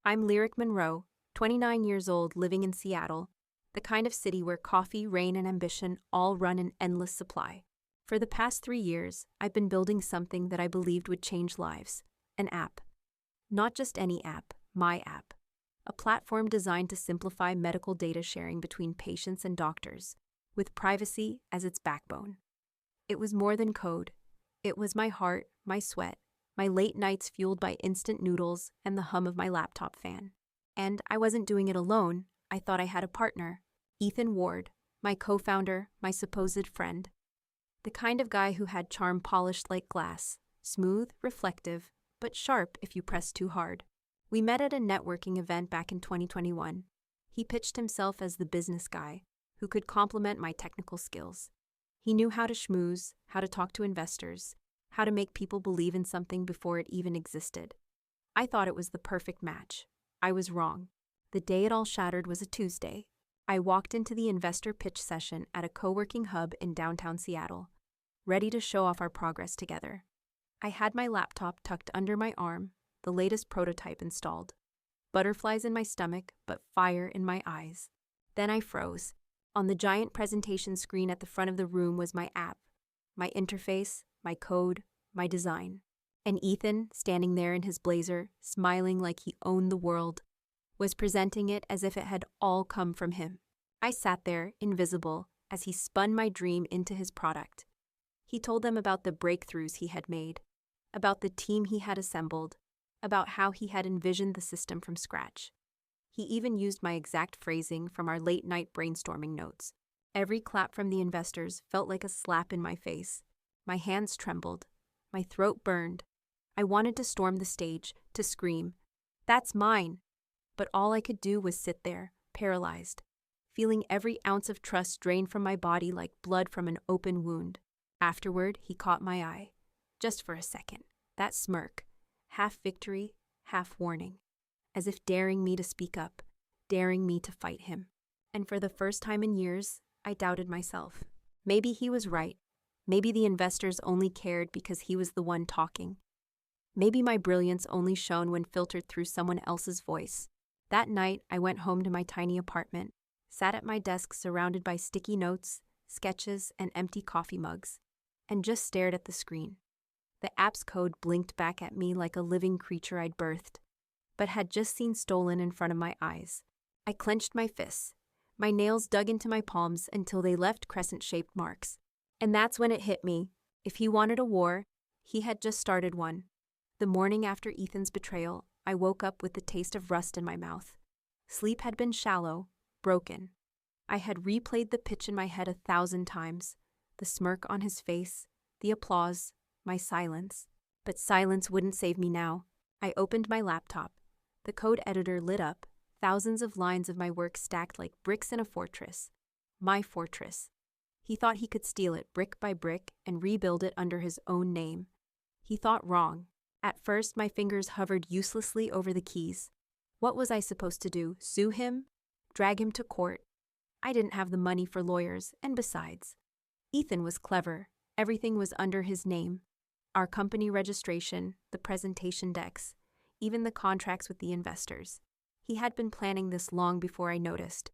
I'm Lyric Monroe, 29 years old, living in Seattle, the kind of city where coffee, rain, and ambition all run in endless supply. For the past 3 years, I've been building something that I believed would change lives: an app. Not just any app, my app. A platform designed to simplify medical data sharing between patients and doctors, with privacy as its backbone. It was more than code. It was my heart, my sweat, my late nights fueled by instant noodles and the hum of my laptop fan. And I wasn't doing it alone. I thought I had a partner, Ethan Ward, my co-founder, my supposed friend. The kind of guy who had charm polished like glass, smooth, reflective, but sharp if you pressed too hard. We met at a networking event back in 2021. He pitched himself as the business guy who could complement my technical skills. He knew how to schmooze, how to talk to investors, how to make people believe in something before it even existed. I thought it was the perfect match. I was wrong. The day it all shattered was a Tuesday. I walked into the investor pitch session at a co-working hub in downtown Seattle, ready to show off our progress together. I had my laptop tucked under my arm, the latest prototype installed. Butterflies in my stomach, but fire in my eyes. Then I froze. On the giant presentation screen at the front of the room was my app, my interface, my code, my design. And Ethan, standing there in his blazer, smiling like he owned the world, was presenting it as if it had all come from him. I sat there, invisible, as he spun my dream into his product. He told them about the breakthroughs he had made, about the team he had assembled, about how he had envisioned the system from scratch. He even used my exact phrasing from our late-night brainstorming notes. Every clap from the investors felt like a slap in my face. My hands trembled. My throat burned. I wanted to storm the stage, to scream, "That's mine!" But all I could do was sit there, paralyzed, feeling every ounce of trust drain from my body like blood from an open wound. Afterward, he caught my eye. Just for a second. That smirk. Half victory, half warning. As if daring me to speak up, daring me to fight him. And for the first time in years, I doubted myself. Maybe he was right. Maybe the investors only cared because he was the one talking. Maybe my brilliance only shone when filtered through someone else's voice. That night, I went home to my tiny apartment, sat at my desk surrounded by sticky notes, sketches, and empty coffee mugs, and just stared at the screen. The app's code blinked back at me like a living creature I'd birthed, but had just seen stolen in front of my eyes. I clenched my fists. My nails dug into my palms until they left crescent-shaped marks. And that's when it hit me. If he wanted a war, he had just started one. The morning after Ethan's betrayal, I woke up with the taste of rust in my mouth. Sleep had been shallow, broken. I had replayed the pitch in my head 1,000 times. The smirk on his face, the applause, my silence. But silence wouldn't save me now. I opened my laptop. The code editor lit up, thousands of lines of my work stacked like bricks in a fortress. My fortress. He thought he could steal it brick by brick and rebuild it under his own name. He thought wrong. At first, my fingers hovered uselessly over the keys. What was I supposed to do? Sue him? Drag him to court? I didn't have the money for lawyers, and besides, Ethan was clever. Everything was under his name. Our company registration, the presentation decks, even the contracts with the investors. He had been planning this long before I noticed.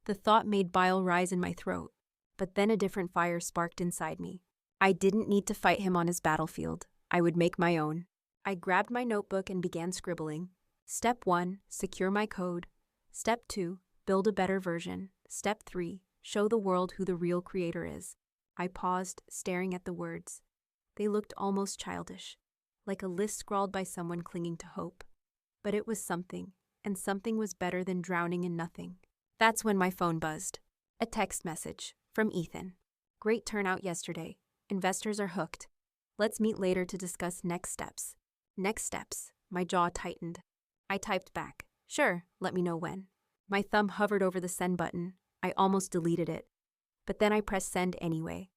The thought made bile rise in my throat, but then a different fire sparked inside me. I didn't need to fight him on his battlefield. I would make my own. I grabbed my notebook and began scribbling. Step 1, secure my code. Step 2, build a better version. Step 3, show the world who the real creator is. I paused, staring at the words. They looked almost childish, like a list scrawled by someone clinging to hope. But it was something, and something was better than drowning in nothing. That's when my phone buzzed. A text message from Ethan. Great turnout yesterday. Investors are hooked. Let's meet later to discuss next steps. Next steps. My jaw tightened. I typed back. Sure, let me know when. My thumb hovered over the send button. I almost deleted it. But then I pressed send anyway.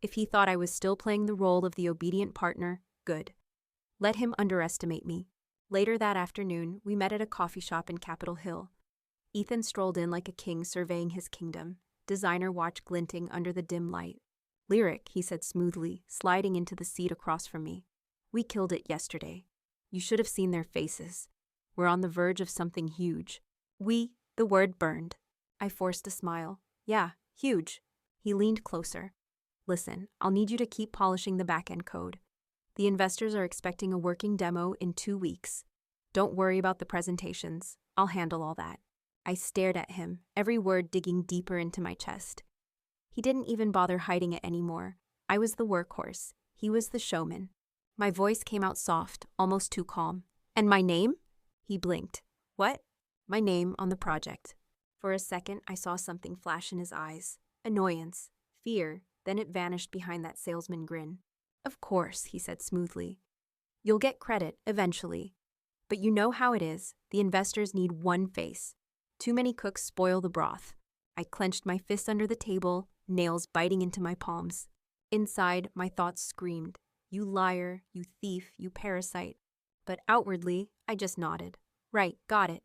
If he thought I was still playing the role of the obedient partner, good. Let him underestimate me. Later that afternoon, we met at a coffee shop in Capitol Hill. Ethan strolled in like a king surveying his kingdom, designer watch glinting under the dim light. Lyric, he said smoothly, sliding into the seat across from me. We killed it yesterday. You should have seen their faces. We're on the verge of something huge. The word burned. I forced a smile. Yeah, huge. He leaned closer. Listen, I'll need you to keep polishing the back-end code. The investors are expecting a working demo in 2 weeks. Don't worry about the presentations. I'll handle all that. I stared at him, every word digging deeper into my chest. He didn't even bother hiding it anymore. I was the workhorse. He was the showman. My voice came out soft, almost too calm. And my name? He blinked. What? My name on the project. For a second, I saw something flash in his eyes. Annoyance. Fear. Then it vanished behind that salesman grin. Of course, he said smoothly. You'll get credit, eventually. But you know how it is. The investors need one face. Too many cooks spoil the broth. I clenched my fists under the table, nails biting into my palms. Inside, my thoughts screamed, "You liar, you thief, you parasite." But outwardly, I just nodded. Right, got it.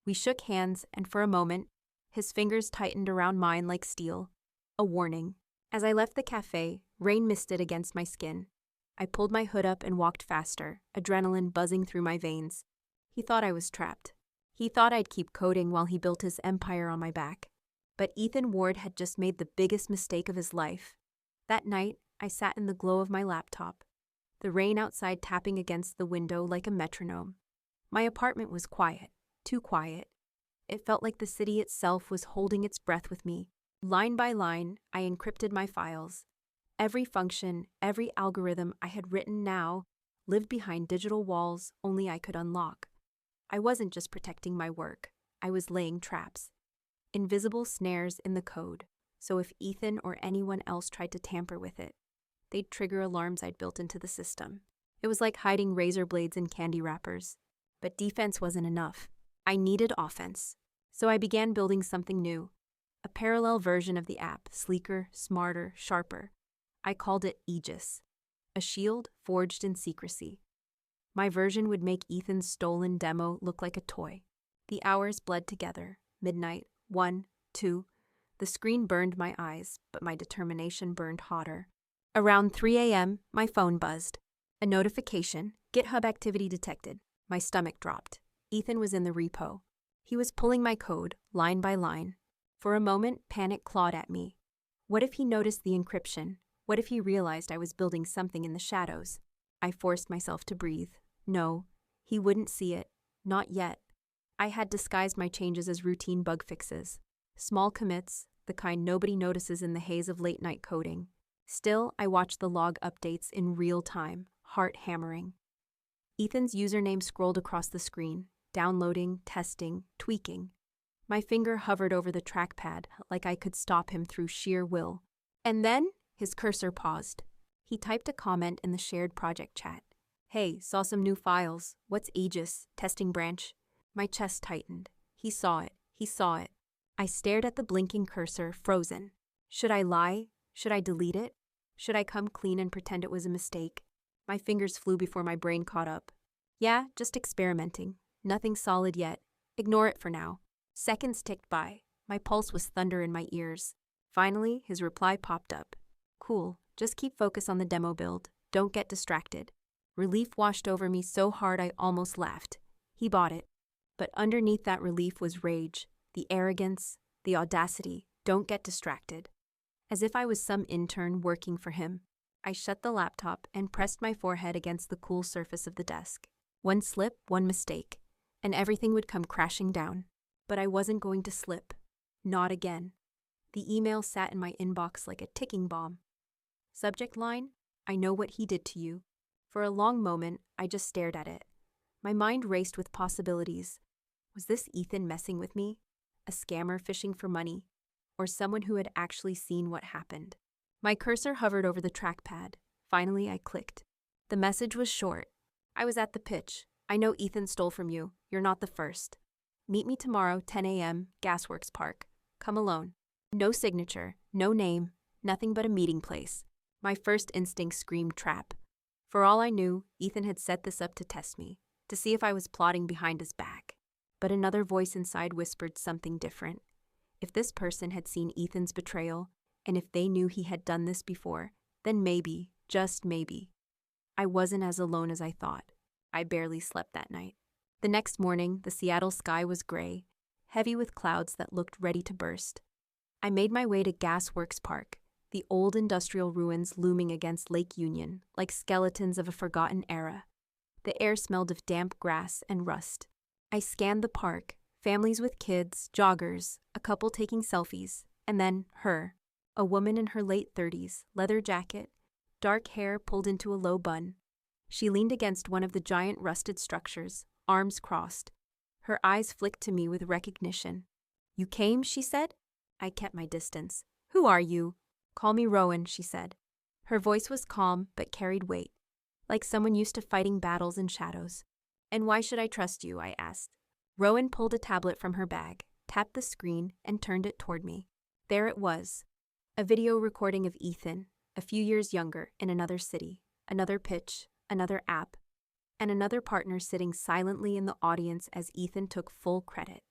We shook hands, and for a moment, his fingers tightened around mine like steel. A warning. As I left the cafe, rain misted against my skin. I pulled my hood up and walked faster, adrenaline buzzing through my veins. He thought I was trapped. He thought I'd keep coding while he built his empire on my back. But Ethan Ward had just made the biggest mistake of his life. That night, I sat in the glow of my laptop, the rain outside tapping against the window like a metronome. My apartment was quiet, too quiet. It felt like the city itself was holding its breath with me. Line by line, I encrypted my files. Every function, every algorithm I had written now lived behind digital walls only I could unlock. I wasn't just protecting my work. I was laying traps. Invisible snares in the code, so if Ethan or anyone else tried to tamper with it, they'd trigger alarms I'd built into the system. It was like hiding razor blades in candy wrappers. But defense wasn't enough. I needed offense. So I began building something new. A parallel version of the app, sleeker, smarter, sharper. I called it Aegis, a shield forged in secrecy. My version would make Ethan's stolen demo look like a toy. The hours bled together. Midnight, 1, 2. The screen burned my eyes, but my determination burned hotter. Around 3 a.m., my phone buzzed. A notification, GitHub activity detected. My stomach dropped. Ethan was in the repo. He was pulling my code, line by line. For a moment, panic clawed at me. What if he noticed the encryption? What if he realized I was building something in the shadows? I forced myself to breathe. No, he wouldn't see it. Not yet. I had disguised my changes as routine bug fixes. Small commits, the kind nobody notices in the haze of late-night coding. Still, I watched the log updates in real time, heart hammering. Ethan's username scrolled across the screen, downloading, testing, tweaking. My finger hovered over the trackpad like I could stop him through sheer will. And then, his cursor paused. He typed a comment in the shared project chat. Hey, saw some new files. What's Aegis? Testing branch? My chest tightened. He saw it. He saw it. I stared at the blinking cursor, frozen. Should I lie? Should I delete it? Should I come clean and pretend it was a mistake? My fingers flew before my brain caught up. Yeah, just experimenting. Nothing solid yet. Ignore it for now. Seconds ticked by. My pulse was thunder in my ears. Finally, his reply popped up. Cool. Just keep focus on the demo build. Don't get distracted. Relief washed over me so hard I almost laughed. He bought it. But underneath that relief was rage, the arrogance, the audacity. Don't get distracted. As if I was some intern working for him. I shut the laptop and pressed my forehead against the cool surface of the desk. One slip, one mistake, and everything would come crashing down. But I wasn't going to slip. Not again. The email sat in my inbox like a ticking bomb. Subject line, I know what he did to you. For a long moment, I just stared at it. My mind raced with possibilities. Was this Ethan messing with me? A scammer fishing for money? Or someone who had actually seen what happened? My cursor hovered over the trackpad. Finally, I clicked. The message was short. I was at the pitch. I know Ethan stole from you. You're not the first. Meet me tomorrow, 10 a.m., Gasworks Park. Come alone. No signature, no name, nothing but a meeting place. My first instinct screamed trap. For all I knew, Ethan had set this up to test me, to see if I was plotting behind his back. But another voice inside whispered something different. If this person had seen Ethan's betrayal, and if they knew he had done this before, then maybe, just maybe, I wasn't as alone as I thought. I barely slept that night. The next morning, the Seattle sky was gray, heavy with clouds that looked ready to burst. I made my way to Gas Works Park, the old industrial ruins looming against Lake Union, like skeletons of a forgotten era. The air smelled of damp grass and rust. I scanned the park, families with kids, joggers, a couple taking selfies, and then her, a woman in her late 30s, leather jacket, dark hair pulled into a low bun. She leaned against one of the giant rusted structures, arms crossed. Her eyes flicked to me with recognition. "You came," she said. I kept my distance. "Who are you?" "Call me Rowan," she said. Her voice was calm but carried weight, like someone used to fighting battles in shadows. "And why should I trust you?" I asked. Rowan pulled a tablet from her bag, tapped the screen, and turned it toward me. There it was, a video recording of Ethan, a few years younger, in another city, another pitch, another app, and another partner sitting silently in the audience as Ethan took full credit.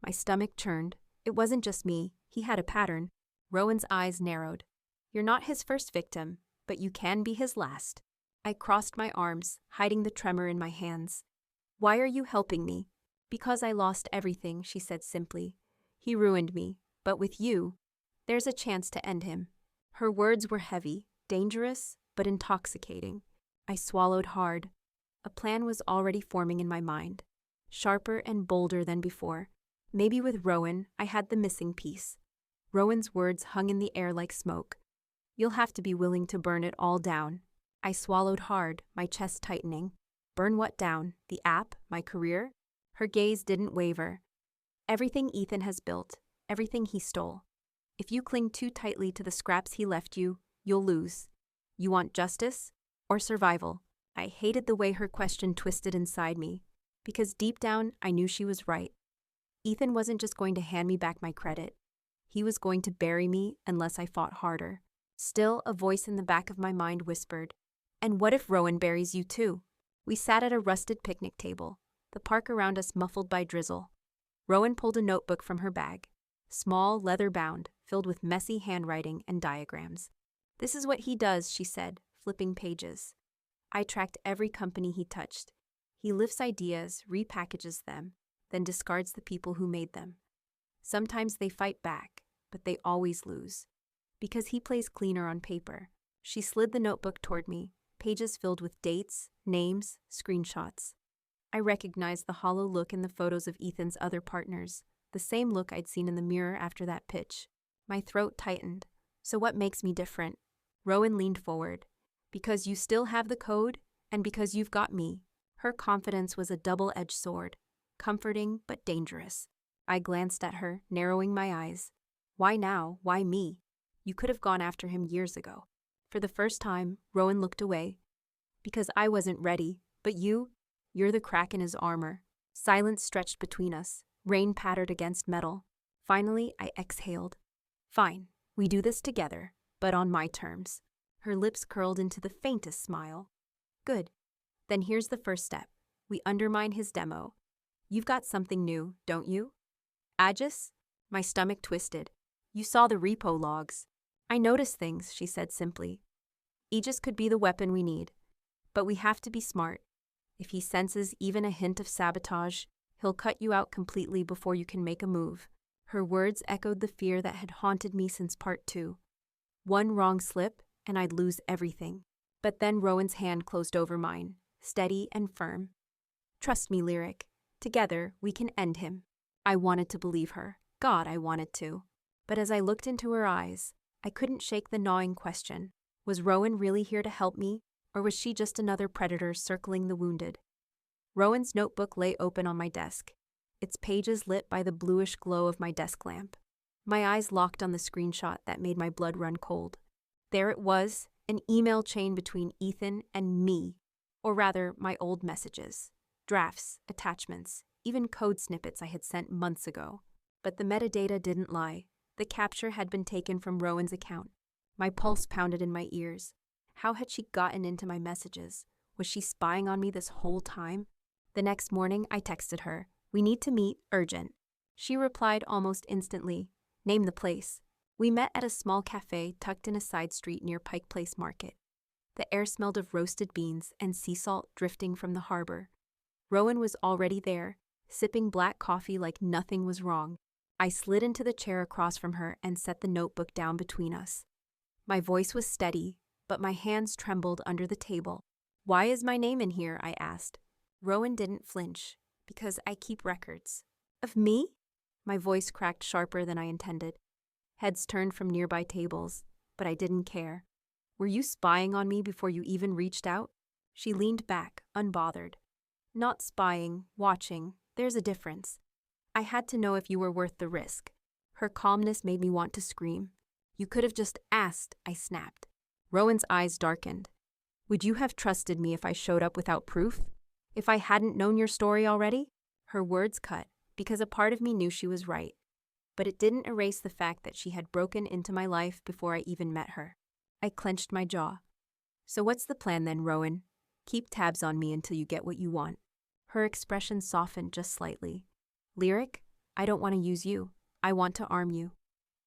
My stomach churned. It wasn't just me. He had a pattern. Rowan's eyes narrowed. "You're not his first victim, but you can be his last." I crossed my arms, hiding the tremor in my hands. "Why are you helping me?" "Because I lost everything," she said simply. "He ruined me, but with you, there's a chance to end him." Her words were heavy, dangerous, but intoxicating. I swallowed hard. A plan was already forming in my mind, sharper and bolder than before. Maybe with Rowan, I had the missing piece. Rowan's words hung in the air like smoke. "You'll have to be willing to burn it all down." I swallowed hard, my chest tightening. Burn what down? The app? My career? Her gaze didn't waver. "Everything Ethan has built, everything he stole. If you cling too tightly to the scraps he left you, you'll lose. You want justice or survival?" I hated the way her question twisted inside me, because deep down I knew she was right. Ethan wasn't just going to hand me back my credit. He was going to bury me unless I fought harder. Still, a voice in the back of my mind whispered, "And what if Rowan buries you too?" We sat at a rusted picnic table, the park around us muffled by drizzle. Rowan pulled a notebook from her bag, small, leather-bound, filled with messy handwriting and diagrams. "This is what he does," she said, flipping pages. I tracked every company he touched. He lifts ideas, repackages them, then discards the people who made them. Sometimes they fight back, but they always lose. Because he plays cleaner on paper. She slid the notebook toward me, pages filled with dates, names, screenshots. I recognized the hollow look in the photos of Ethan's other partners, the same look I'd seen in the mirror after that pitch. My throat tightened. "So what makes me different?" Rowan leaned forward. "Because you still have the code, and because you've got me." Her confidence was a double-edged sword, comforting but dangerous. I glanced at her, narrowing my eyes. "Why now? Why me? You could have gone after him years ago." For the first time, Rowan looked away. "Because I wasn't ready, but you're the crack in his armor." Silence stretched between us. Rain pattered against metal. Finally, I exhaled. "Fine, we do this together, but on my terms." Her lips curled into the faintest smile. "Good. Then here's the first step. We undermine his demo. You've got something new, don't you?" "Aegis?" My stomach twisted. "You saw the repo logs." "I noticed things," she said simply. "Aegis could be the weapon we need. But we have to be smart. If he senses even a hint of sabotage, he'll cut you out completely before you can make a move." Her words echoed the fear that had haunted me since part 2. One wrong slip, and I'd lose everything. But then Rowan's hand closed over mine, steady and firm. "Trust me, Lyric. Together, we can end him." I wanted to believe her. God, I wanted to. But as I looked into her eyes, I couldn't shake the gnawing question. Was Rowan really here to help me, or was she just another predator circling the wounded? Rowan's notebook lay open on my desk, its pages lit by the bluish glow of my desk lamp. My eyes locked on the screenshot that made my blood run cold. There it was, an email chain between Ethan and me, or rather, my old messages, drafts, attachments, even code snippets I had sent months ago. But the metadata didn't lie. The capture had been taken from Rowan's account. My pulse pounded in my ears. How had she gotten into my messages? Was she spying on me this whole time? The next morning, I texted her, "We need to meet, urgent." She replied almost instantly, "Name the place." We met at a small cafe tucked in a side street near Pike Place Market. The air smelled of roasted beans and sea salt drifting from the harbor. Rowan was already there, sipping black coffee like nothing was wrong. I slid into the chair across from her and set the notebook down between us. My voice was steady, but my hands trembled under the table. "Why is my name in here?" I asked. Rowan didn't flinch. "Because I keep records." "Of me?" My voice cracked sharper than I intended. Heads turned from nearby tables, but I didn't care. "Were you spying on me before you even reached out?" She leaned back, unbothered. "Not spying, watching. There's a difference. I had to know if you were worth the risk." Her calmness made me want to scream. "You could have just asked," I snapped. Rowan's eyes darkened. "Would you have trusted me if I showed up without proof? If I hadn't known your story already?" Her words cut, because a part of me knew she was right. But it didn't erase the fact that she had broken into my life before I even met her. I clenched my jaw. "So what's the plan then, Rowan? Keep tabs on me until you get what you want." Her expression softened just slightly. "Lyric, I don't want to use you. I want to arm you.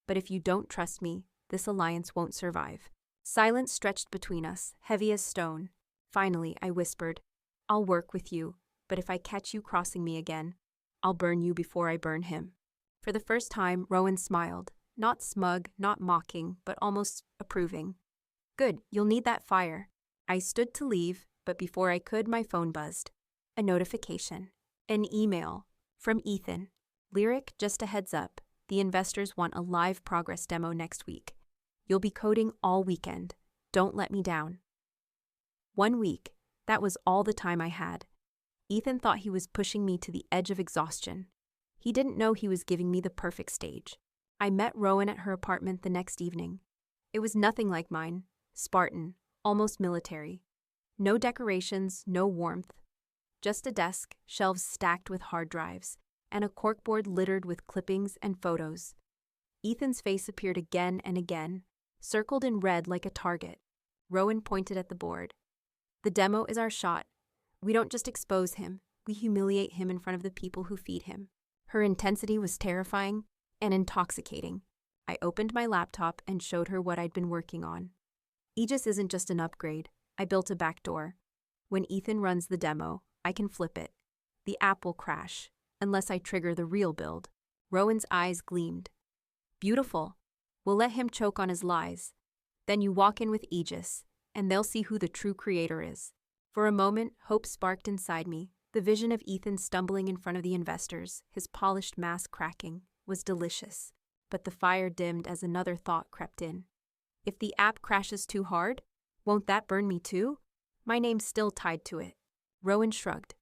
But if you don't trust me, this alliance won't survive." Silence stretched between us, heavy as stone. Finally, I whispered, "I'll work with you, but if I catch you crossing me again, I'll burn you before I burn him." For the first time, Rowan smiled, not smug, not mocking, but almost approving. "Good, you'll need that fire." I stood to leave, but before I could, my phone buzzed. A notification. An email. From Ethan. "Lyric, just a heads up. The investors want a live progress demo next week. You'll be coding all weekend. Don't let me down." 1 week. That was all the time I had. Ethan thought he was pushing me to the edge of exhaustion. He didn't know he was giving me the perfect stage. I met Rowan at her apartment the next evening. It was nothing like mine. Spartan, almost military. No decorations, no warmth. Just a desk, shelves stacked with hard drives, and a corkboard littered with clippings and photos. Ethan's face appeared again and again, circled in red like a target. Rowan pointed at the board. "The demo is our shot. We don't just expose him, we humiliate him in front of the people who feed him." Her intensity was terrifying and intoxicating. I opened my laptop and showed her what I'd been working on. Aegis isn't just an upgrade. I built a backdoor. When Ethan runs the demo, I can flip it. The app will crash, unless I trigger the real build. Rowan's eyes gleamed. "Beautiful. We'll let him choke on his lies. Then you walk in with Aegis, and they'll see who the true creator is." For a moment, hope sparked inside me. The vision of Ethan stumbling in front of the investors, his polished mask cracking, was delicious. But the fire dimmed as another thought crept in. If the app crashes too hard, won't that burn me too? My name's still tied to it. Rowan shrugged.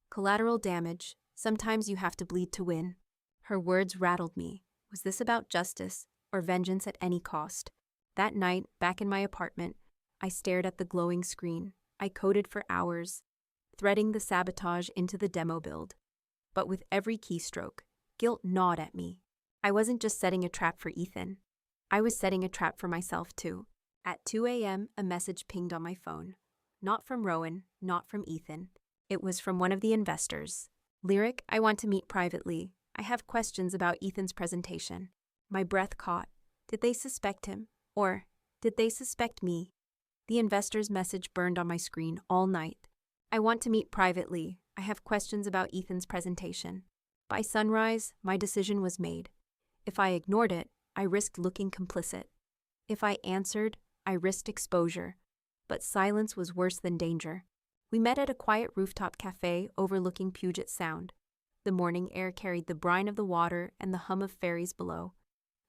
"Collateral damage. Sometimes you have to bleed to win." Her words rattled me. Was this about justice or vengeance at any cost? That night, back in my apartment, I stared at the glowing screen. I coded for hours, threading the sabotage into the demo build. But with every keystroke, guilt gnawed at me. I wasn't just setting a trap for Ethan. I was setting a trap for myself too. At 2 a.m., a message pinged on my phone. Not from Rowan, not from Ethan. It was from one of the investors. "Lyric, I want to meet privately. I have questions about Ethan's presentation." My breath caught. Did they suspect him? Or did they suspect me? The investor's message burned on my screen all night. "I want to meet privately. I have questions about Ethan's presentation." By sunrise, my decision was made. If I ignored it, I risked looking complicit. If I answered, I risked exposure. But silence was worse than danger. We met at a quiet rooftop cafe overlooking Puget Sound. The morning air carried the brine of the water and the hum of ferries below.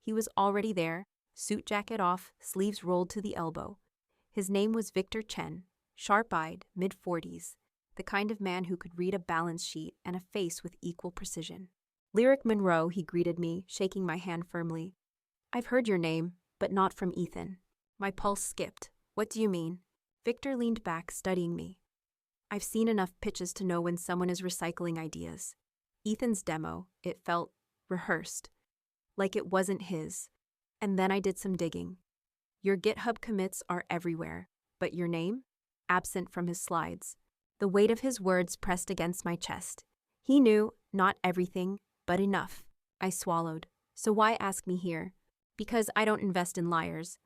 He was already there, suit jacket off, sleeves rolled to the elbow. His name was Victor Chen, sharp-eyed, mid-40s, the kind of man who could read a balance sheet and a face with equal precision. "Lyric Monroe," he greeted me, shaking my hand firmly. "I've heard your name, but not from Ethan." My pulse skipped. "What do you mean?" Victor leaned back, studying me. "I've seen enough pitches to know when someone is recycling ideas. Ethan's demo, it felt rehearsed, like it wasn't his. And then I did some digging. Your GitHub commits are everywhere, but your name? Absent from his slides." The weight of his words pressed against my chest. He knew, not everything, but enough. I swallowed. "So why ask me here?" "Because I don't invest in liars.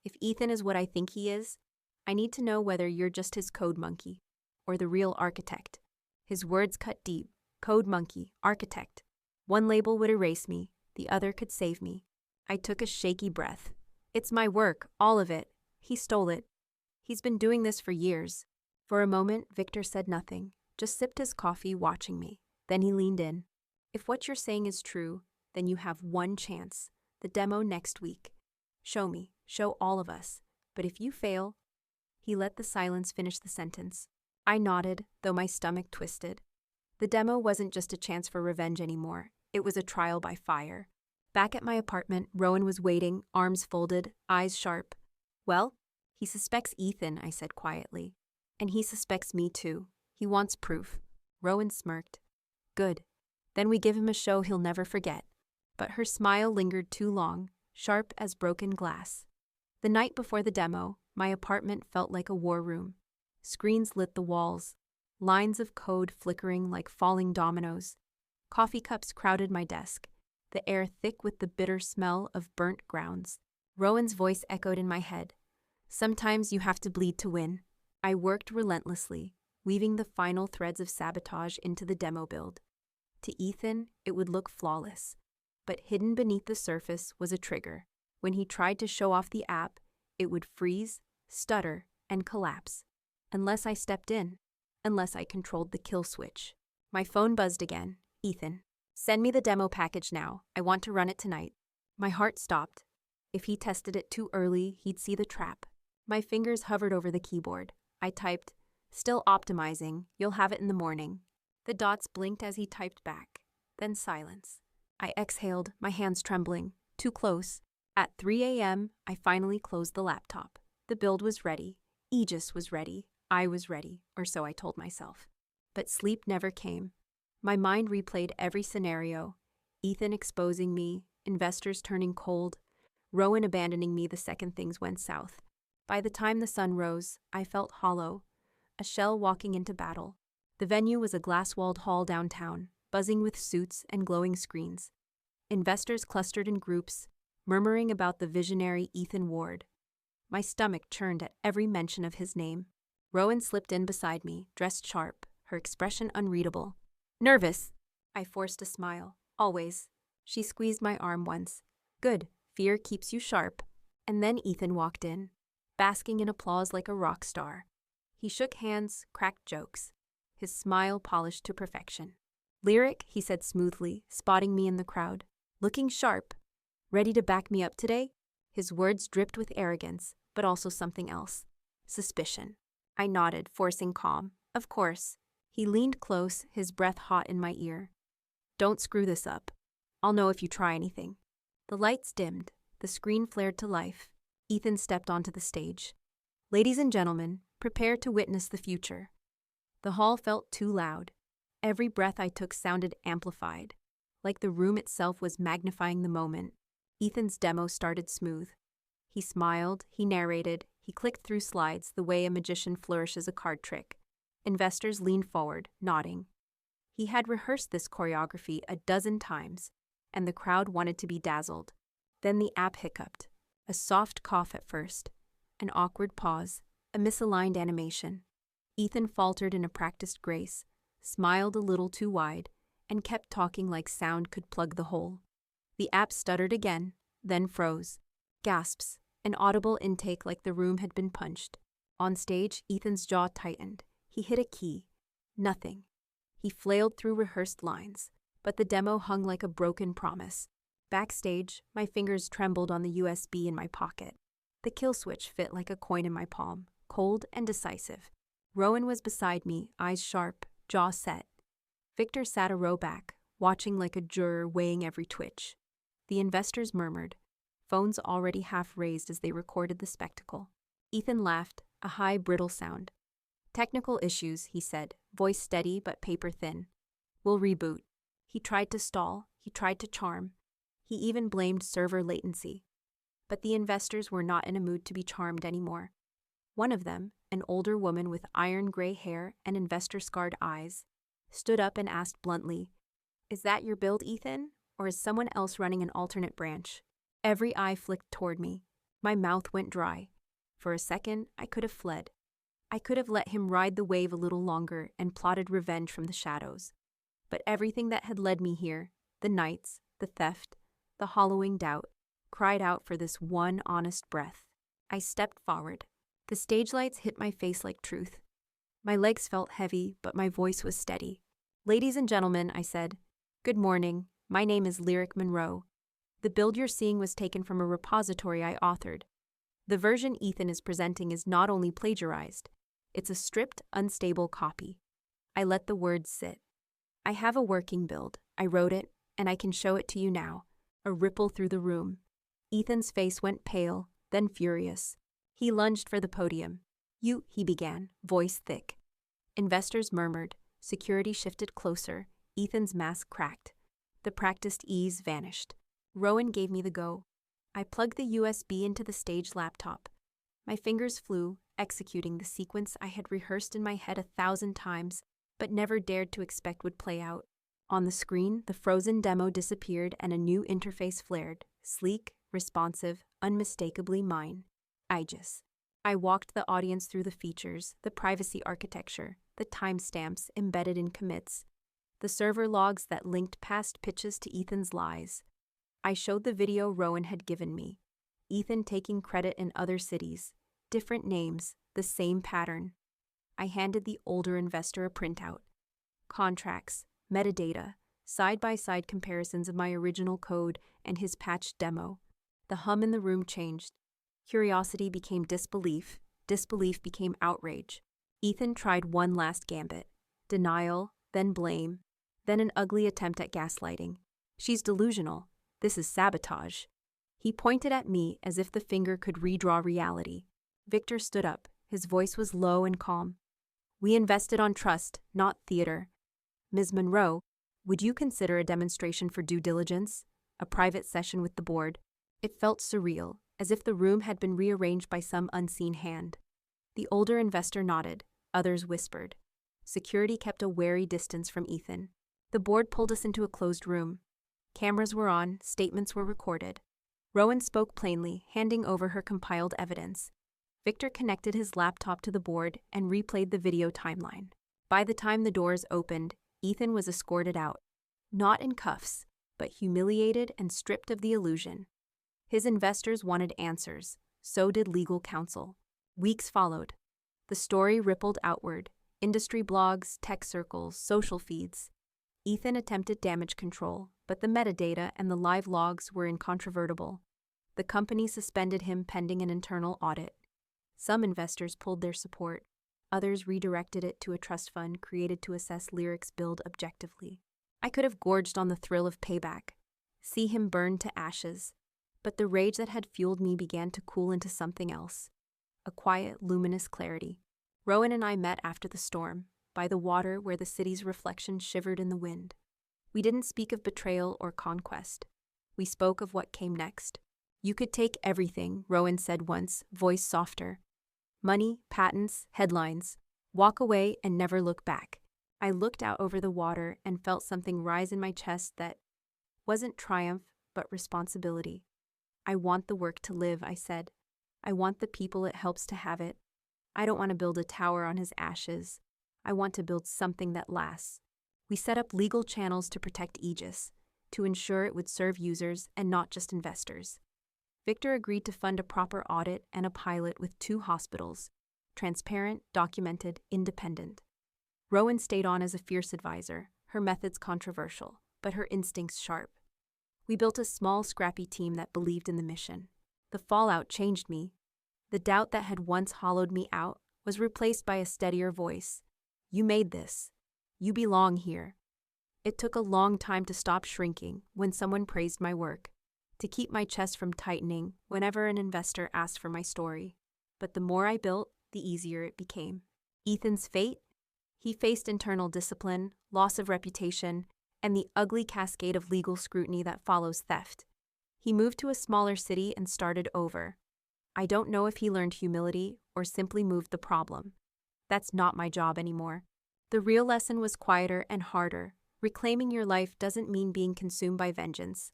If Ethan is what I think he is, I need to know whether you're just his code monkey, or the real architect." His words cut deep. Code monkey, architect. One label would erase me, the other could save me. I took a shaky breath. It's my work, all of it. He stole it. He's been doing this for years. For a moment, Victor said nothing, just sipped his coffee, watching me. Then he leaned in. If what you're saying is true, then you have one chance. The demo next week. Show me, show all of us. But if you fail... He let the silence finish the sentence. I nodded, though my stomach twisted. The demo wasn't just a chance for revenge anymore. It was a trial by fire. Back at my apartment, Rowan was waiting, arms folded, eyes sharp. Well, he suspects Ethan, I said quietly. And he suspects me too. He wants proof. Rowan smirked. Good. Then we give him a show he'll never forget. But her smile lingered too long, sharp as broken glass. The night before the demo, my apartment felt like a war room. Screens lit the walls, lines of code flickering like falling dominoes. Coffee cups crowded my desk, the air thick with the bitter smell of burnt grounds. Rowan's voice echoed in my head. Sometimes you have to bleed to win. I worked relentlessly, weaving the final threads of sabotage into the demo build. To Ethan, it would look flawless. But hidden beneath the surface was a trigger. When he tried to show off the app, it would freeze, stutter, and collapse. Unless I stepped in. Unless I controlled the kill switch. My phone buzzed again. Ethan. Send me the demo package now. I want to run it tonight. My heart stopped. If he tested it too early, he'd see the trap. My fingers hovered over the keyboard. I typed, still optimizing, you'll have it in the morning. The dots blinked as he typed back. Then silence. I exhaled, my hands trembling. Too close. At 3 a.m., I finally closed the laptop. The build was ready. Aegis was ready. I was ready, or so I told myself. But sleep never came. My mind replayed every scenario. Ethan exposing me, investors turning cold, Rowan abandoning me the second things went south. By the time the sun rose, I felt hollow, a shell walking into battle. The venue was a glass-walled hall downtown, buzzing with suits and glowing screens. Investors clustered in groups, murmuring about the visionary Ethan Ward. My stomach churned at every mention of his name. Rowan slipped in beside me, dressed sharp, her expression unreadable. Nervous. I forced a smile. Always. She squeezed my arm once. Good. Fear keeps you sharp. And then Ethan walked in, basking in applause like a rock star. He shook hands, cracked jokes. His smile polished to perfection. Lyric, he said smoothly, spotting me in the crowd. Looking sharp. Ready to back me up today? His words dripped with arrogance, but also something else. Suspicion. I nodded, forcing calm. Of course. He leaned close, his breath hot in my ear. Don't screw this up. I'll know if you try anything. The lights dimmed. The screen flared to life. Ethan stepped onto the stage. Ladies and gentlemen, prepare to witness the future. The hall felt too loud. Every breath I took sounded amplified, like the room itself was magnifying the moment. Ethan's demo started smooth. He smiled, he narrated, he clicked through slides the way a magician flourishes a card trick. Investors leaned forward, nodding. He had rehearsed this choreography a dozen times, and the crowd wanted to be dazzled. Then the app hiccuped. A soft cough at first, an awkward pause, a misaligned animation. Ethan faltered in a practiced grace, smiled a little too wide, and kept talking like sound could plug the hole. The app stuttered again, then froze. Gasps, an audible intake like the room had been punched. On stage, Ethan's jaw tightened. He hit a key. Nothing. He flailed through rehearsed lines, but the demo hung like a broken promise. Backstage, my fingers trembled on the USB in my pocket. The kill switch fit like a coin in my palm, cold and decisive. Rowan was beside me, eyes sharp, jaw set. Victor sat a row back, watching like a juror weighing every twitch. The investors murmured, phones already half raised as they recorded the spectacle. Ethan laughed, a high, brittle sound. Technical issues, he said, voice steady but paper thin. We'll reboot. He tried to stall, he tried to charm. He even blamed server latency. But the investors were not in a mood to be charmed anymore. One of them, an older woman with iron gray hair and investor-scarred eyes, stood up and asked bluntly, Is that your build, Ethan? Or is someone else running an alternate branch? Every eye flicked toward me. My mouth went dry. For a second, I could have fled. I could have let him ride the wave a little longer and plotted revenge from the shadows. But everything that had led me here, the nights, the theft, the hollowing doubt, cried out for this one honest breath. I stepped forward. The stage lights hit my face like truth. My legs felt heavy, but my voice was steady. "Ladies and gentlemen," I said, "good morning. My name is Monroe. The build you're seeing was taken from a repository I authored. The version Ethan is presenting is not only plagiarized, it's a stripped, unstable copy." I let the words sit. "I have a working build. I wrote it, and I can show it to you now." A ripple through the room. Ethan's face went pale, then furious. He lunged for the podium. He began, voice thick. Investors murmured. Security shifted closer. Ethan's mask cracked. The practiced ease vanished. Rowan gave me the go. I plugged the USB into the stage laptop. My fingers flew, executing the sequence I had rehearsed in my head 1,000 times, but never dared to expect would play out. On the screen, the frozen demo disappeared and a new interface flared, sleek, responsive, unmistakably mine. I walked the audience through the features, the privacy architecture, the timestamps embedded in commits, the server logs that linked past pitches to Ethan's lies. I showed the video Rowan had given me. Ethan taking credit in other cities, different names, the same pattern. I handed the older investor a printout. Contracts, metadata, side-by-side comparisons of my original code and his patched demo. The hum in the room changed. Curiosity became disbelief. Disbelief became outrage. Ethan tried one last gambit. Denial, then blame, then an ugly attempt at gaslighting. "She's delusional. This is sabotage." He pointed at me as if the finger could redraw reality. Victor stood up. His voice was low and calm. "We invested on trust, not theater. Ms. Monroe, would you consider a demonstration for due diligence? A private session with the board?" It felt surreal, as if the room had been rearranged by some unseen hand. The older investor nodded. Others whispered. Security kept a wary distance from Ethan. The board pulled us into a closed room. Cameras were on, statements were recorded. Rowan spoke plainly, handing over her compiled evidence. Victor connected his laptop to the board and replayed the video timeline. By the time the doors opened, Ethan was escorted out. Not in cuffs, but humiliated and stripped of the illusion. His investors wanted answers. So did legal counsel. Weeks followed. The story rippled outward. Industry blogs, tech circles, social feeds. Ethan attempted damage control, but the metadata and the live logs were incontrovertible. The company suspended him pending an internal audit. Some investors pulled their support. Others redirected it to a trust fund created to assess Lyric's build objectively. I could have gorged on the thrill of payback. See him burn to ashes. But the rage that had fueled me began to cool into something else. A quiet, luminous clarity. Rowan and I met after the storm, by the water where the city's reflection shivered in the wind. We didn't speak of betrayal or conquest. We spoke of what came next. "You could take everything," Rowan said once, voice softer. "Money, patents, headlines. Walk away and never look back." I looked out over the water and felt something rise in my chest that wasn't triumph, but responsibility. "I want the work to live," I said. "I want the people it helps to have it. I don't want to build a tower on his ashes. I want to build something that lasts." We set up legal channels to protect Aegis, to ensure it would serve users and not just investors. Victor agreed to fund a proper audit and a pilot with 2 hospitals, transparent, documented, independent. Rowan stayed on as a fierce advisor, her methods controversial, but her instincts sharp. We built a small, scrappy team that believed in the mission. The fallout changed me. The doubt that had once hollowed me out was replaced by a steadier voice. "You made this. You belong here." It took a long time to stop shrinking when someone praised my work, to keep my chest from tightening whenever an investor asked for my story. But the more I built, the easier it became. Ethan's fate? He faced internal discipline, loss of reputation, and the ugly cascade of legal scrutiny that follows theft. He moved to a smaller city and started over. I don't know if he learned humility or simply moved the problem. That's not my job anymore. The real lesson was quieter and harder. Reclaiming your life doesn't mean being consumed by vengeance.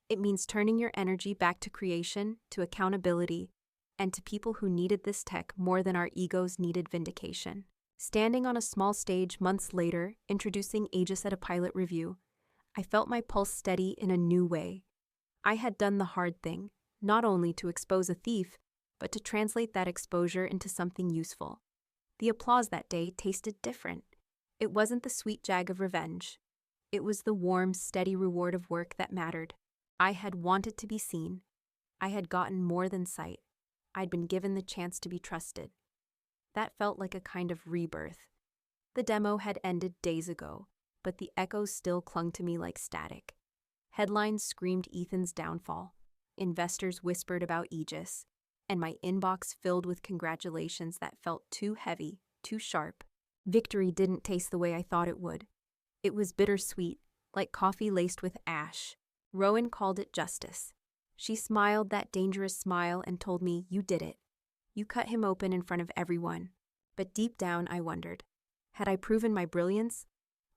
It means turning your energy back to creation, to accountability, and to people who needed this tech more than our egos needed vindication. Standing on a small stage months later, introducing Aegis at a pilot review, I felt my pulse steady in a new way. I had done the hard thing, not only to expose a thief, but to translate that exposure into something useful. The applause that day tasted different. It wasn't the sweet jag of revenge. It was the warm, steady reward of work that mattered. I had wanted to be seen. I had gotten more than sight. I'd been given the chance to be trusted. That felt like a kind of rebirth. The demo had ended days ago, but the echoes still clung to me like static. Headlines screamed Ethan's downfall. Investors whispered about Aegis, and my inbox filled with congratulations that felt too heavy, too sharp. Victory didn't taste the way I thought it would. It was bittersweet, like coffee laced with ash. Rowan called it justice. She smiled that dangerous smile and told me, "You did it. You cut him open in front of everyone." But deep down, I wondered, had I proven my brilliance,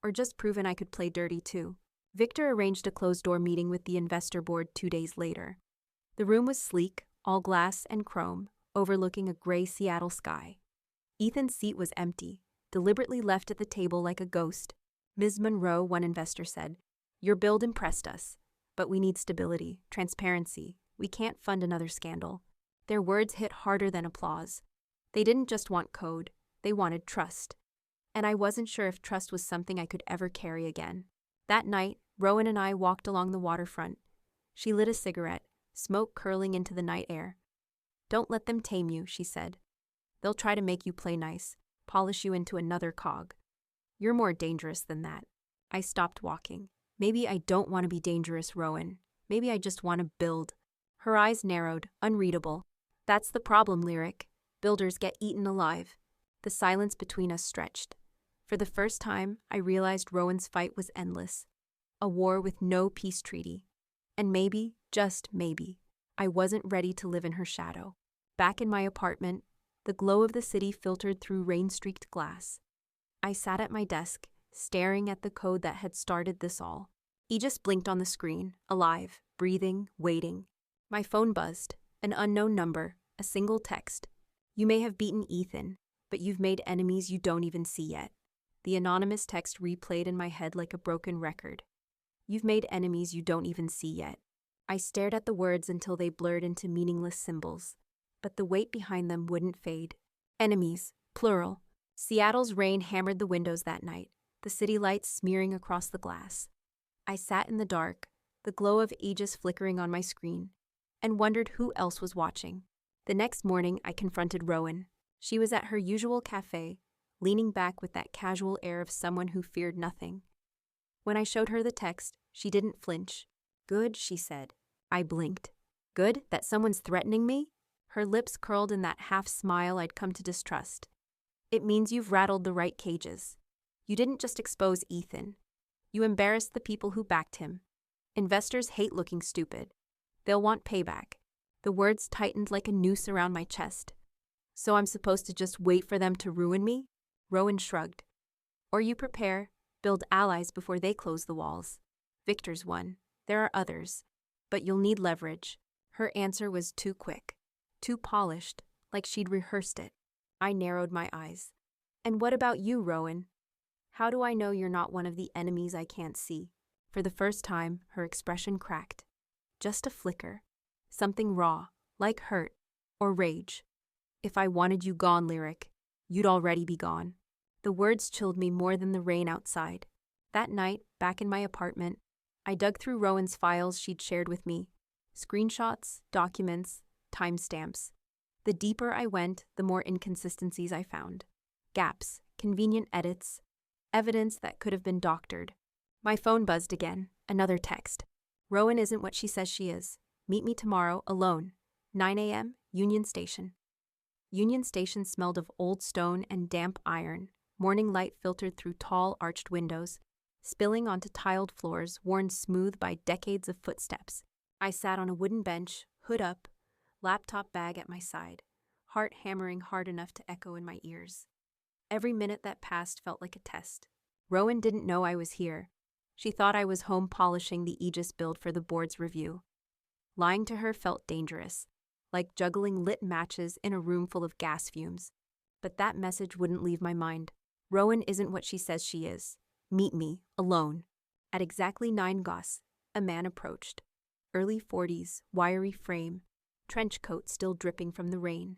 or just proven I could play dirty too? Victor arranged a closed-door meeting with the investor board 2 days later. The room was sleek, all glass and chrome, overlooking a gray Seattle sky. Ethan's seat was empty, deliberately left at the table like a ghost. "Ms. Monroe," one investor said, "your build impressed us, but we need stability, transparency. We can't fund another scandal." Their words hit harder than applause. They didn't just want code, they wanted trust. And I wasn't sure if trust was something I could ever carry again. That night, Rowan and I walked along the waterfront. She lit a cigarette, smoke curling into the night air. "Don't let them tame you," she said. "They'll try to make you play nice, polish you into another cog. You're more dangerous than that." I stopped walking. "Maybe I don't want to be dangerous, Rowan. Maybe I just want to build." Her eyes narrowed, unreadable. "That's the problem, Lyric. Builders get eaten alive." The silence between us stretched. For the first time, I realized Rowan's fight was endless. A war with no peace treaty. And maybe, just maybe, I wasn't ready to live in her shadow. Back in my apartment, the glow of the city filtered through rain-streaked glass. I sat at my desk, staring at the code that had started this all. Aegis blinked on the screen, alive, breathing, waiting. My phone buzzed, an unknown number, a single text. "You may have beaten Ethan, but you've made enemies you don't even see yet." The anonymous text replayed in my head like a broken record. "You've made enemies you don't even see yet." I stared at the words until they blurred into meaningless symbols, but the weight behind them wouldn't fade. Enemies, plural. Seattle's rain hammered the windows that night, the city lights smearing across the glass. I sat in the dark, the glow of Aegis flickering on my screen, and wondered who else was watching. The next morning, I confronted Rowan. She was at her usual cafe, leaning back with that casual air of someone who feared nothing. When I showed her the text, she didn't flinch. "Good," she said. I blinked. "Good? That someone's threatening me?" Her lips curled in that half-smile I'd come to distrust. "It means you've rattled the right cages. You didn't just expose Ethan. You embarrassed the people who backed him. Investors hate looking stupid. They'll want payback." The words tightened like a noose around my chest. "So I'm supposed to just wait for them to ruin me?" Rowan shrugged. "Or you prepare, build allies before they close the walls. Victor's one. There are others. But you'll need leverage." Her answer was too quick, too polished, like she'd rehearsed it. I narrowed my eyes. "And what about you, Rowan? How do I know you're not one of the enemies I can't see?" For the first time, her expression cracked. Just a flicker. Something raw, like hurt, or rage. "If I wanted you gone, Lyric, you'd already be gone." The words chilled me more than the rain outside. That night, back in my apartment, I dug through Rowan's files she'd shared with me. Screenshots, documents, timestamps. The deeper I went, the more inconsistencies I found. Gaps, convenient edits, evidence that could have been doctored. My phone buzzed again, another text. "Rowan isn't what she says she is. Meet me tomorrow, alone. 9 a.m., Union Station." Union Station smelled of old stone and damp iron. Morning light filtered through tall, arched windows, spilling onto tiled floors worn smooth by decades of footsteps. I sat on a wooden bench, hood up, laptop bag at my side, heart hammering hard enough to echo in my ears. Every minute that passed felt like a test. Rowan didn't know I was here. She thought I was home polishing the Aegis build for the board's review. Lying to her felt dangerous, like juggling lit matches in a room full of gas fumes. But that message wouldn't leave my mind. Rowan isn't what she says she is. Meet me, alone. At exactly 9 gos, a man approached. Early 40s, wiry frame, trench coat still dripping from the rain.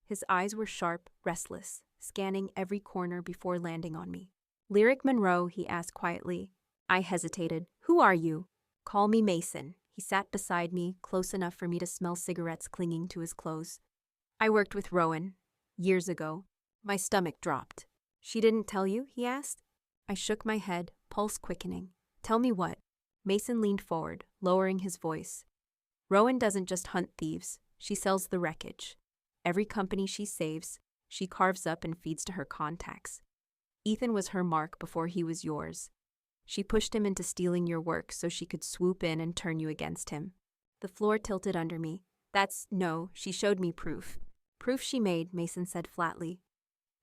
His eyes were sharp, restless, scanning every corner before landing on me. Lyric Monroe, he asked quietly. I hesitated. Who are you? Call me Mason. He sat beside me, close enough for me to smell cigarettes clinging to his clothes. I worked with Rowan. Years ago. My stomach dropped. She didn't tell you? He asked. I shook my head, pulse quickening. Tell me what? Mason leaned forward, lowering his voice. Rowan doesn't just hunt thieves. She sells the wreckage. Every company she saves, she carves up and feeds to her contacts. Ethan was her mark before he was yours. She pushed him into stealing your work so she could swoop in and turn you against him. The floor tilted under me. No, she showed me proof. Proof she made, Mason said flatly.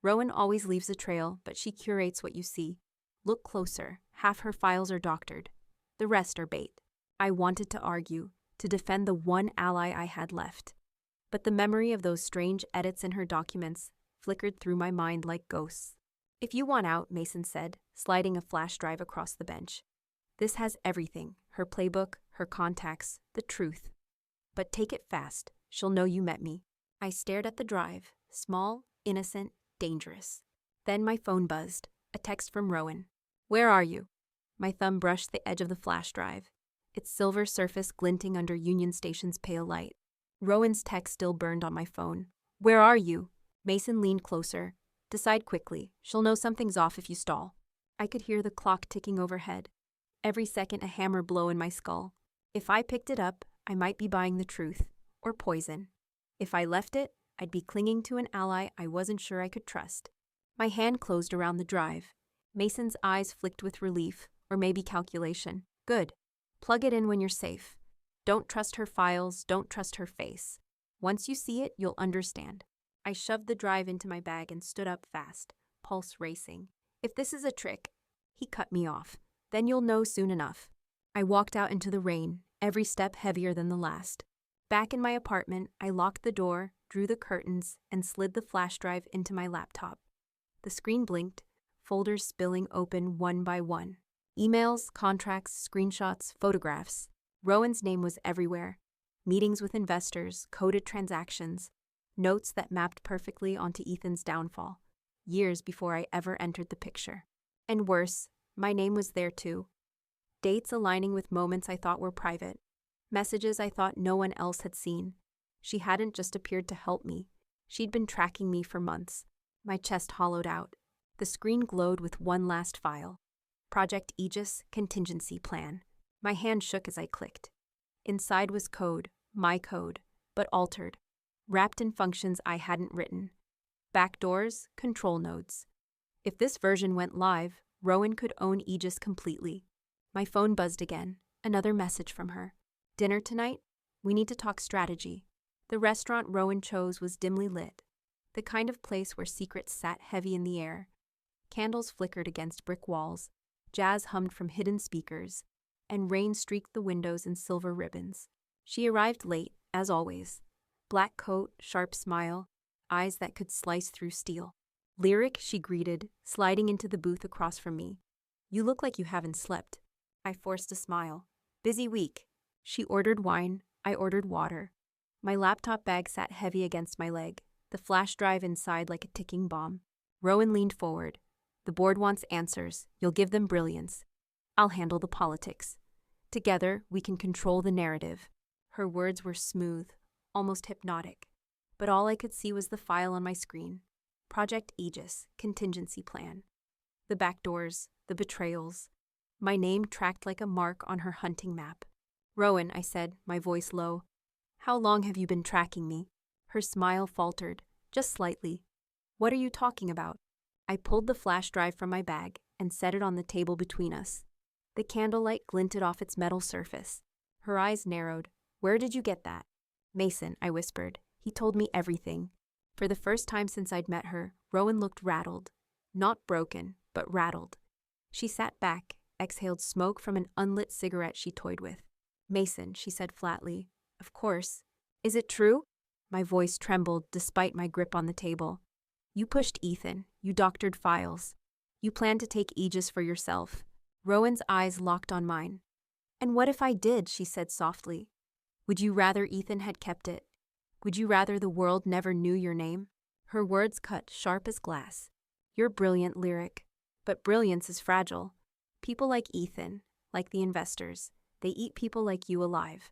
Rowan always leaves a trail, but she curates what you see. Look closer. Half her files are doctored. The rest are bait. I wanted to argue, to defend the one ally I had left. But the memory of those strange edits in her documents flickered through my mind like ghosts. If you want out, Mason said, sliding a flash drive across the bench. This has everything, her playbook, her contacts, the truth. But take it fast, she'll know you met me. I stared at the drive, small, innocent, dangerous. Then my phone buzzed, a text from Rowan. Where are you? My thumb brushed the edge of the flash drive, its silver surface glinting under Union Station's pale light. Rowan's text still burned on my phone. Where are you? Mason leaned closer. Decide quickly. She'll know something's off if you stall. I could hear the clock ticking overhead. Every second a hammer blow in my skull. If I picked it up, I might be buying the truth. Or poison. If I left it, I'd be clinging to an ally I wasn't sure I could trust. My hand closed around the drive. Mason's eyes flicked with relief, or maybe calculation. Good. Plug it in when you're safe. Don't trust her files, don't trust her face. Once you see it, you'll understand. I shoved the drive into my bag and stood up fast, pulse racing. If this is a trick, he cut me off. Then you'll know soon enough. I walked out into the rain, every step heavier than the last. Back in my apartment, I locked the door, drew the curtains, and slid the flash drive into my laptop. The screen blinked, folders spilling open one by one. Emails, contracts, screenshots, photographs. Rowan's name was everywhere. Meetings with investors, coded transactions, notes that mapped perfectly onto Ethan's downfall, years before I ever entered the picture. And worse, my name was there too. Dates aligning with moments I thought were private. Messages I thought no one else had seen. She hadn't just appeared to help me. She'd been tracking me for months. My chest hollowed out. The screen glowed with one last file. Project Aegis Contingency Plan. My hand shook as I clicked. Inside was code, my code, but altered. Wrapped in functions I hadn't written. Backdoors, control nodes. If this version went live, Rowan could own Aegis completely. My phone buzzed again. Another message from her. Dinner tonight? We need to talk strategy. The restaurant Rowan chose was dimly lit. The kind of place where secrets sat heavy in the air. Candles flickered against brick walls. Jazz hummed from hidden speakers. And rain streaked the windows in silver ribbons. She arrived late, as always. Black coat, sharp smile, eyes that could slice through steel. Lyric, she greeted, sliding into the booth across from me. You look like you haven't slept. I forced a smile. Busy week. She ordered wine, I ordered water. My laptop bag sat heavy against my leg, the flash drive inside like a ticking bomb. Rowan leaned forward. The board wants answers. You'll give them brilliance. I'll handle the politics. Together, we can control the narrative. Her words were smooth, almost hypnotic. But all I could see was the file on my screen. Project Aegis, Contingency Plan. The backdoors, the betrayals. My name tracked like a mark on her hunting map. Rowan, I said, my voice low. How long have you been tracking me? Her smile faltered, just slightly. What are you talking about? I pulled the flash drive from my bag and set it on the table between us. The candlelight glinted off its metal surface. Her eyes narrowed. Where did you get that? Mason, I whispered. He told me everything. For the first time since I'd met her, Rowan looked rattled. Not broken, but rattled. She sat back, exhaled smoke from an unlit cigarette she toyed with. Mason, she said flatly. Of course. Is it true? My voice trembled despite my grip on the table. You pushed Ethan. You doctored files. You planned to take Aegis for yourself. Rowan's eyes locked on mine. And what if I did, she said softly. Would you rather Ethan had kept it? Would you rather the world never knew your name? Her words cut sharp as glass. You're brilliant, Lyric. But brilliance is fragile. People like Ethan, like the investors, they eat people like you alive.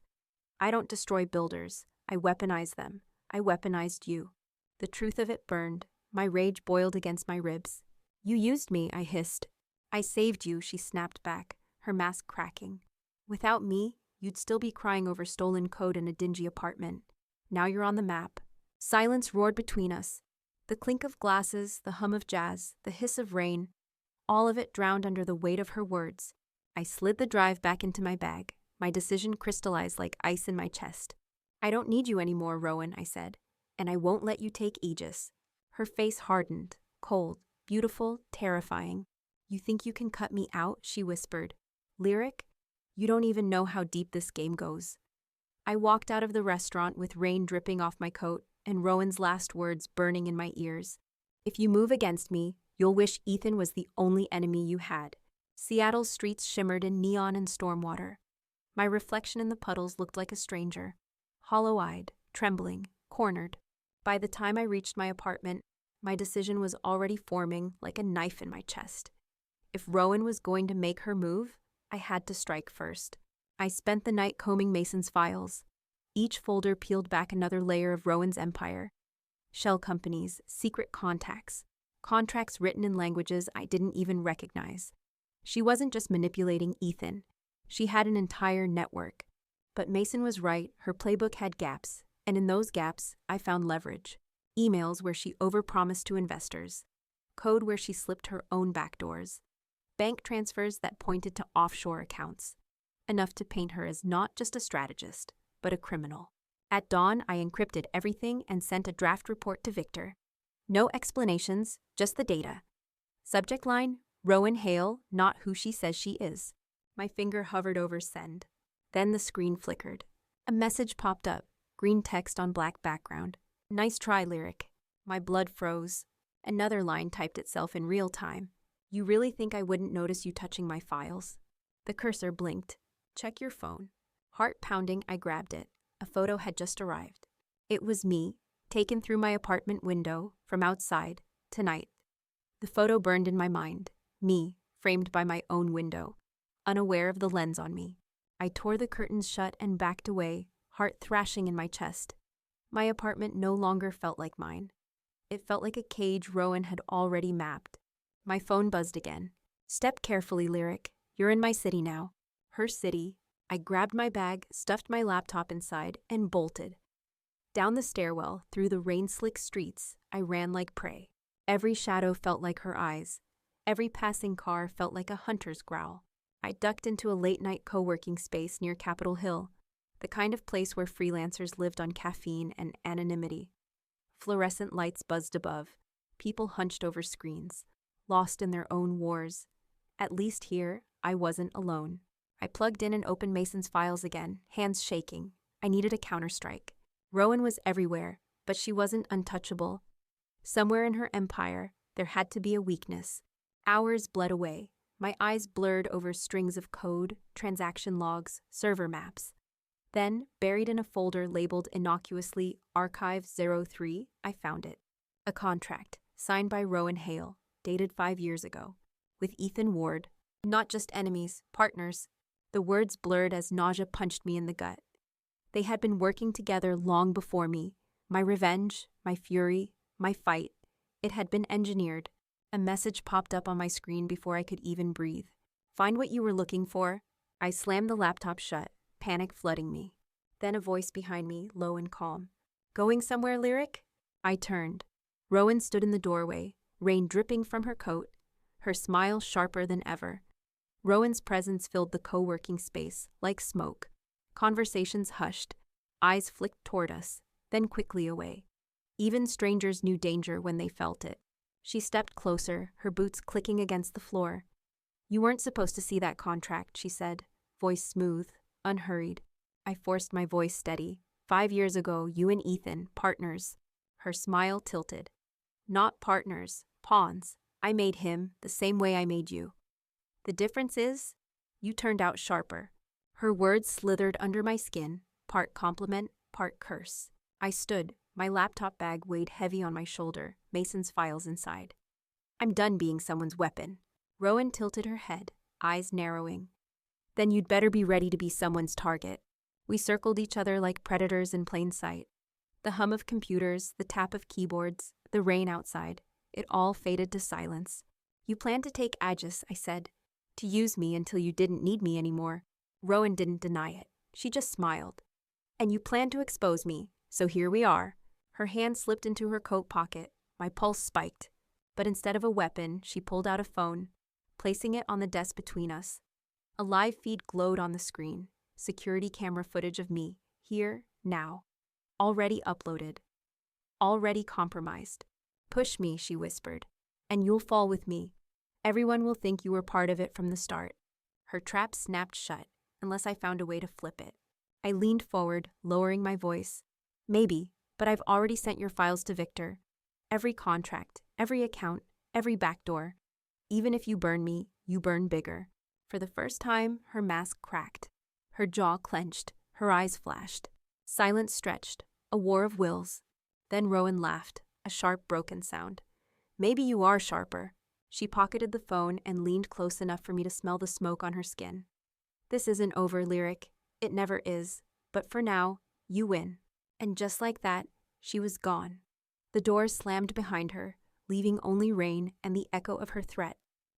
I don't destroy builders. I weaponize them. I weaponized you. The truth of it burned. My rage boiled against my ribs. You used me, I hissed. I saved you, she snapped back, her mask cracking. Without me, you'd still be crying over stolen code in a dingy apartment. Now you're on the map. Silence roared between us. The clink of glasses, the hum of jazz, the hiss of rain, all of it drowned under the weight of her words. I slid the drive back into my bag. My decision crystallized like ice in my chest. I don't need you anymore, Rowan, I said, and I won't let you take Aegis. Her face hardened, cold, beautiful, terrifying. You think you can cut me out? She whispered. Lyric, you don't even know how deep this game goes. I walked out of the restaurant with rain dripping off my coat and Rowan's last words burning in my ears. If you move against me, you'll wish Ethan was the only enemy you had. Seattle's streets shimmered in neon and stormwater. My reflection in the puddles looked like a stranger, hollow-eyed, trembling, cornered. By the time I reached my apartment, my decision was already forming like a knife in my chest. If Rowan was going to make her move, I had to strike first. I spent the night combing Mason's files. Each folder peeled back another layer of Rowan's empire. Shell companies, secret contacts, contracts written in languages I didn't even recognize. She wasn't just manipulating Ethan. She had an entire network. But Mason was right, her playbook had gaps, and in those gaps, I found leverage. Emails where she overpromised to investors. Code where she slipped her own backdoors. Bank transfers that pointed to offshore accounts. Enough to paint her as not just a strategist, but a criminal. At dawn, I encrypted everything and sent a draft report to Victor. No explanations, just the data. Subject line, Rowan Hale, not who she says she is. My finger hovered over send. Then the screen flickered. A message popped up, green text on black background. Nice try, Lyric. My blood froze. Another line typed itself in real time. You really think I wouldn't notice you touching my files? The cursor blinked. Check your phone. Heart pounding, I grabbed it. A photo had just arrived. It was me, taken through my apartment window, from outside, tonight. The photo burned in my mind. Me, framed by my own window, unaware of the lens on me. I tore the curtains shut and backed away, heart thrashing in my chest. My apartment no longer felt like mine. It felt like a cage Rowan had already mapped. My phone buzzed again. Step carefully, Lyric. You're in my city now. Her city. I grabbed my bag, stuffed my laptop inside, and bolted. Down the stairwell, through the rain-slick streets, I ran like prey. Every shadow felt like her eyes. Every passing car felt like a hunter's growl. I ducked into a late-night co-working space near Capitol Hill, the kind of place where freelancers lived on caffeine and anonymity. Fluorescent lights buzzed above. People hunched over screens, lost in their own wars. At least here, I wasn't alone. I plugged in and opened Mason's files again, hands shaking. I needed a counterstrike. Rowan was everywhere, but she wasn't untouchable. Somewhere in her empire, there had to be a weakness. Hours bled away. My eyes blurred over strings of code, transaction logs, server maps. Then, buried in a folder labeled innocuously Archive 03, I found it. A contract, signed by Rowan Hale, dated 5 years ago, with Ethan Ward. Not just enemies, partners. The words blurred as nausea punched me in the gut. They had been working together long before me. My revenge, my fury, my fight. It had been engineered. A message popped up on my screen before I could even breathe. Find what you were looking for. I slammed the laptop shut, panic flooding me. Then a voice behind me, low and calm. Going somewhere, Lyric? I turned. Rowan stood in the doorway, rain dripping from her coat, her smile sharper than ever. Rowan's presence filled the co-working space, like smoke. Conversations hushed, eyes flicked toward us, then quickly away. Even strangers knew danger when they felt it. She stepped closer, her boots clicking against the floor. You weren't supposed to see that contract, she said, voice smooth, unhurried. I forced my voice steady. 5 years ago, you and Ethan, partners. Her smile tilted. Not partners, pawns. I made him the same way I made you. The difference is, you turned out sharper. Her words slithered under my skin, part compliment, part curse. I stood, my laptop bag weighed heavy on my shoulder, Mason's files inside. I'm done being someone's weapon. Rowan tilted her head, eyes narrowing. Then you'd better be ready to be someone's target. We circled each other like predators in plain sight. The hum of computers, the tap of keyboards, the rain outside, it all faded to silence. You planned to take Aegis, I said, to use me until you didn't need me anymore. Rowan didn't deny it. She just smiled. And you planned to expose me, so here we are. Her hand slipped into her coat pocket. My pulse spiked. But instead of a weapon, she pulled out a phone, placing it on the desk between us. A live feed glowed on the screen. Security camera footage of me, here, now. Already uploaded. Already compromised. Push me, she whispered, and you'll fall with me. Everyone will think you were part of it from the start. Her trap snapped shut, unless I found a way to flip it. I leaned forward, lowering my voice. Maybe, but I've already sent your files to Victor. Every contract, every account, every backdoor. Even if you burn me, you burn bigger. For the first time, her mask cracked. Her jaw clenched, her eyes flashed. Silence stretched, a war of wills. Then Rowan laughed, a sharp, broken sound. Maybe you are sharper. She pocketed the phone and leaned close enough for me to smell the smoke on her skin. This isn't over, Lyric. It never is. But for now, you win. And just like that, she was gone. The door slammed behind her, leaving only rain and the echo of her threat.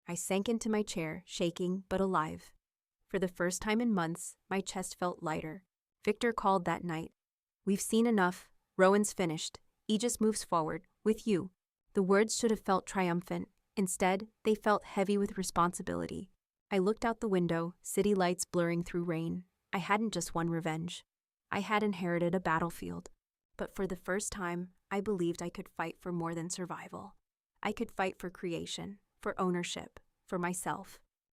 I sank into my chair, shaking but alive. For the first time in months, my chest felt lighter. Victor called that night. We've seen enough. Rowan's finished. Aegis moves forward, with you. The words should have felt triumphant. Instead, they felt heavy with responsibility. I looked out the window, city lights blurring through rain. I hadn't just won revenge. I had inherited a battlefield. But for the first time, I believed I could fight for more than survival. I could fight for creation, for ownership, for myself.